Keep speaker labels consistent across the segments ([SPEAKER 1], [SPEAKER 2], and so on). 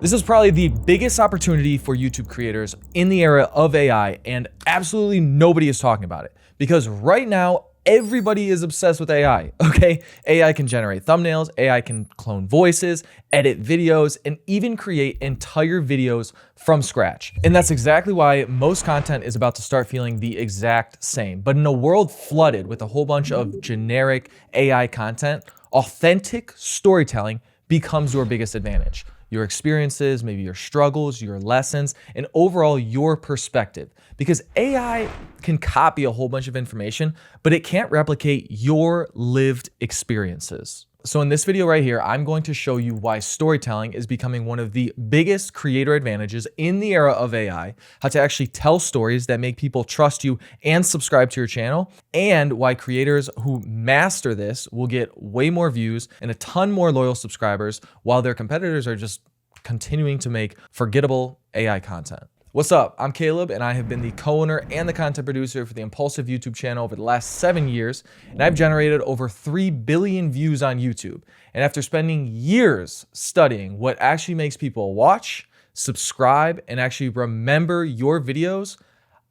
[SPEAKER 1] This is probably the biggest opportunity for YouTube creators in the era of AI, and absolutely nobody is talking about it because right now, everybody is obsessed with AI, okay? AI can generate thumbnails, AI can clone voices, edit videos, and even create entire videos from scratch. And that's exactly why most content is about to start feeling the exact same. But in a world flooded with a whole bunch of generic AI content, authentic storytelling becomes your biggest advantage. Your experiences, maybe your struggles, your lessons, and overall your perspective. Because AI can copy a whole bunch of information, but it can't replicate your lived experiences. So in this video right here, I'm going to show you why storytelling is becoming one of the biggest creator advantages in the era of AI, how to actually tell stories that make people trust you and subscribe to your channel, and why creators who master this will get way more views and a ton more loyal subscribers, while their competitors are just continuing to make forgettable AI content. What's up? I'm Caleb, and I have been the co-owner and the content producer for the Impulsive YouTube channel over the last 7 years, and I've generated over 3 billion views on YouTube. And after spending years studying what actually makes people watch, subscribe, and actually remember your videos,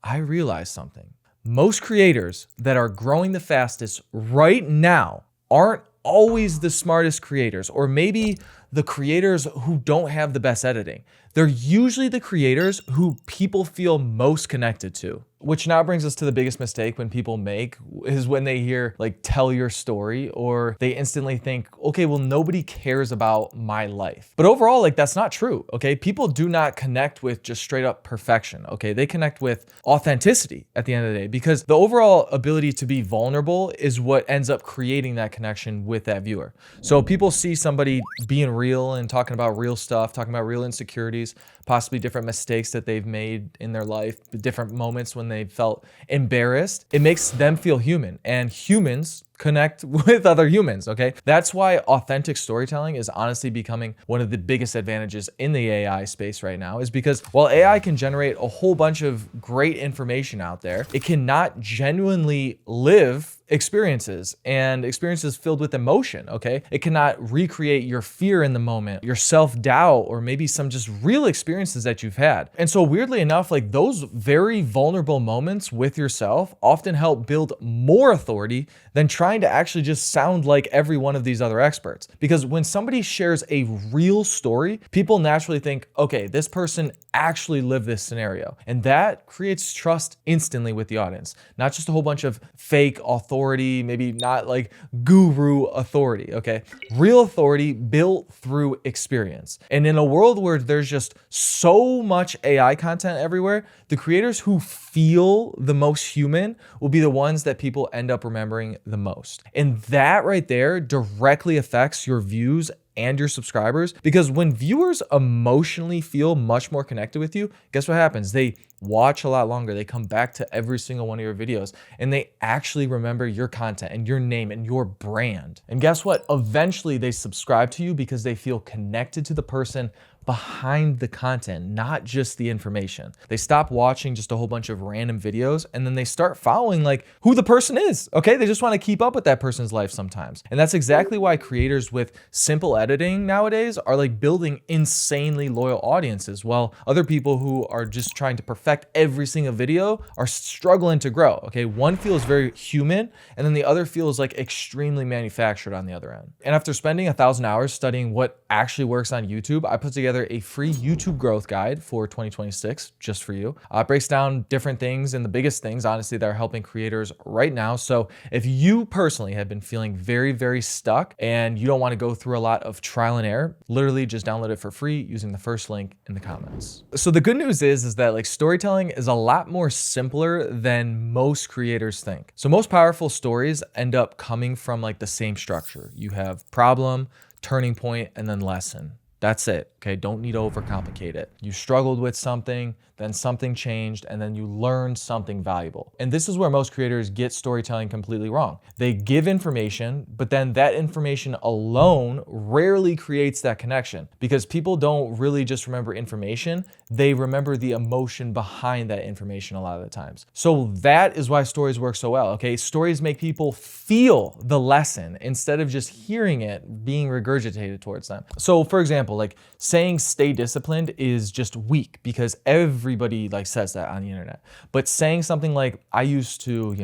[SPEAKER 1] I realized something. Most creators that are growing the fastest right now aren't always the smartest creators, or maybe the creators who don't have the best editing. They're usually the creators who people feel most connected to. Which now brings us to the biggest mistake when people make is when they hear like tell your story, or they instantly think, okay, well, nobody cares about my life. But overall, like that's not true, okay? People do not connect with just straight up perfection, okay? They connect with authenticity at the end of the day, because the overall ability to be vulnerable is what ends up creating that connection with that viewer. So people see somebody being real and talking about real stuff, talking about real insecurities, possibly different mistakes that they've made in their life, different moments when they felt embarrassed. It makes them feel human, and humans connect with other humans, okay? That's why authentic storytelling is honestly becoming one of the biggest advantages in the AI space right now, is because while AI can generate a whole bunch of great information out there, it cannot genuinely live experiences, and experiences filled with emotion, okay? It cannot recreate your fear in the moment, your self-doubt, or maybe some just real experiences that you've had. And so weirdly enough, like those very vulnerable moments with yourself often help build more authority than trying to actually just sound like every one of these other experts. Because when somebody shares a real story, people naturally think, okay, this person actually lived this scenario. And that creates trust instantly with the audience, not just a whole bunch of fake authority, maybe not like guru authority, okay? Real authority built through experience. And in a world where there's just so much AI content everywhere, the creators who feel the most human will be the ones that people end up remembering the most. And that right there directly affects your views and your subscribers, because when viewers emotionally feel much more connected with you, guess what happens? They watch a lot longer. They come back to every single one of your videos, and they actually remember your content and your name and your brand. And guess what? Eventually they subscribe to you because they feel connected to the person behind the content, not just the information. They stop watching just a whole bunch of random videos, and then they start following like who the person is, okay? They just want to keep up with that person's life sometimes. And that's exactly why creators with simple editing nowadays are like building insanely loyal audiences, while other people who are just trying to perfect every single video are struggling to grow, okay? One feels very human, and then the other feels like extremely manufactured on the other end. And after spending 1,000 hours studying what actually works on YouTube, I put together a free YouTube growth guide for 2026 just for you. It breaks down different things and the biggest things, honestly, that are helping creators right now. So if you personally have been feeling very, very stuck and you don't want to go through a lot of trial and error, literally just download it for free using the first link in the comments. So the good news is that like storytelling is a lot more simpler than most creators think. So most powerful stories end up coming from like the same structure. You have problem, turning point, and then lesson. That's it, okay? Don't need to overcomplicate it. You struggled with something, then something changed, and then you learned something valuable. And this is where most creators get storytelling completely wrong. They give information, but then that information alone rarely creates that connection, because people don't really just remember information, they remember the emotion behind that information a lot of the times. So that is why stories work so well, okay? Stories make people feel the lesson instead of just hearing it being regurgitated towards them. So for example, example, like saying stay disciplined is just weak because everybody like says that on the internet. But saying something like, I used to,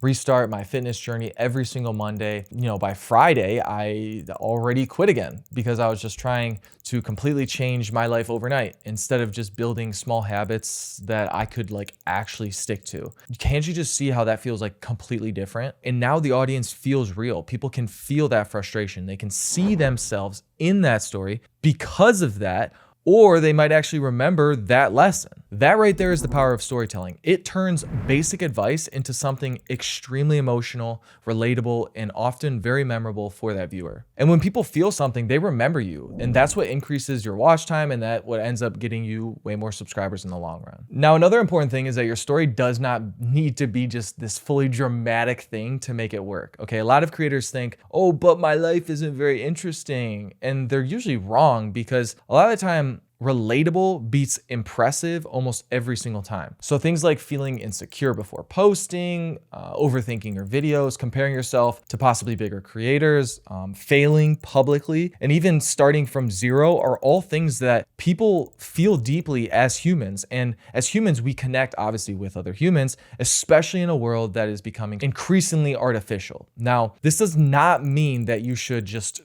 [SPEAKER 1] restart my fitness journey every single Monday, by Friday, I already quit again because I was just trying to completely change my life overnight instead of just building small habits that I could like actually stick to. Can't you just see how that feels like completely different? And now the audience feels real. People can feel that frustration. They can see themselves in that story because of that, or they might actually remember that lesson. That right there is the power of storytelling. It turns basic advice into something extremely emotional, relatable, and often very memorable for that viewer. And when people feel something, they remember you. And that's what increases your watch time, and that what ends up getting you way more subscribers in the long run. Now, another important thing is that your story does not need to be just this fully dramatic thing to make it work. Okay, a lot of creators think, oh, but my life isn't very interesting. And they're usually wrong because a lot of the time, relatable beats impressive almost every single time. So things like feeling insecure before posting, overthinking your videos, comparing yourself to possibly bigger creators, failing publicly, and even starting from zero are all things that people feel deeply as humans. And as humans, we connect obviously with other humans, especially in a world that is becoming increasingly artificial. Now, this does not mean that you should just,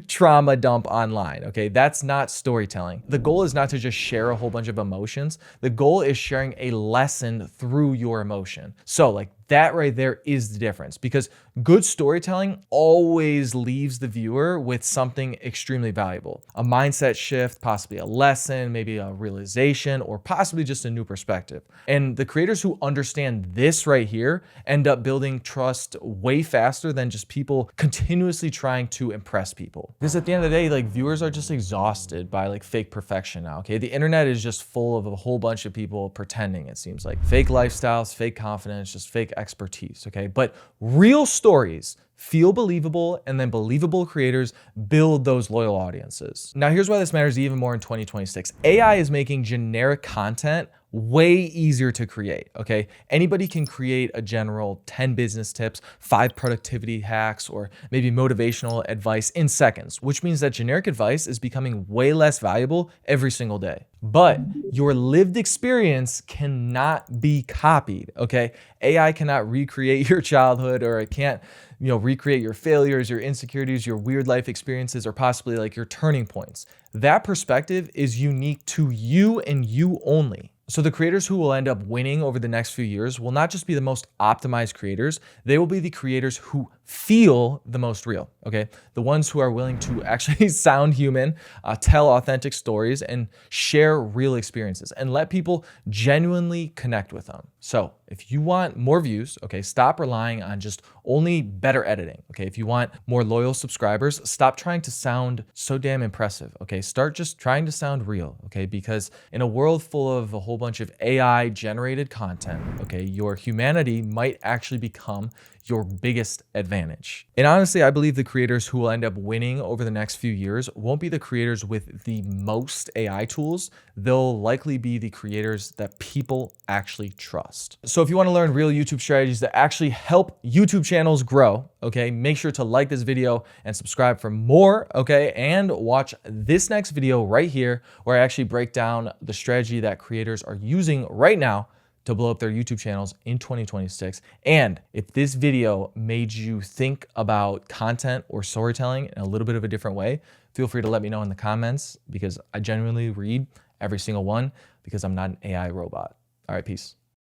[SPEAKER 1] trauma dump online. Okay, that's not storytelling. The goal is not to just share a whole bunch of emotions. The goal is sharing a lesson through your emotion. So like that right there is the difference, because good storytelling always leaves the viewer with something extremely valuable. A mindset shift, possibly a lesson, maybe a realization, or possibly just a new perspective. And the creators who understand this right here end up building trust way faster than just people continuously trying to impress people. Because at the end of the day, like viewers are just exhausted by like fake perfection now, okay? The internet is just full of a whole bunch of people pretending, it seems like. Fake lifestyles, fake confidence, just fake expertise, okay? But real stories feel believable, and then believable creators build those loyal audiences. Now, here's why this matters even more in 2026. AI is making generic content way easier to create, okay? Anybody can create a general 10 business tips, 5 productivity hacks, or maybe motivational advice in seconds, which means that generic advice is becoming way less valuable every single day. But your lived experience cannot be copied, okay? AI cannot recreate your childhood, or it can't, recreate your failures, your insecurities, your weird life experiences, or possibly like your turning points. That perspective is unique to you and you only. So the creators who will end up winning over the next few years will not just be the most optimized creators, they will be the creators who feel the most real, okay? The ones who are willing to actually sound human, tell authentic stories, and share real experiences, and let people genuinely connect with them. So if you want more views, okay, stop relying on just only better editing, okay? If you want more loyal subscribers, stop trying to sound so damn impressive, okay? Start just trying to sound real, okay? Because in a world full of a whole bunch of AI generated content, okay, your humanity might actually become your biggest advantage. And honestly, I believe the creators who will end up winning over the next few years won't be the creators with the most AI tools. They'll likely be the creators that people actually trust. So if you want to learn real YouTube strategies that actually help YouTube channels grow, okay, make sure to like this video and subscribe for more, okay? And watch this next video right here where I actually break down the strategy that creators are using right now to blow up their YouTube channels in 2026. And if this video made you think about content or storytelling in a little bit of a different way, feel free to let me know in the comments, because I genuinely read every single one, because I'm not an AI robot. All right, peace.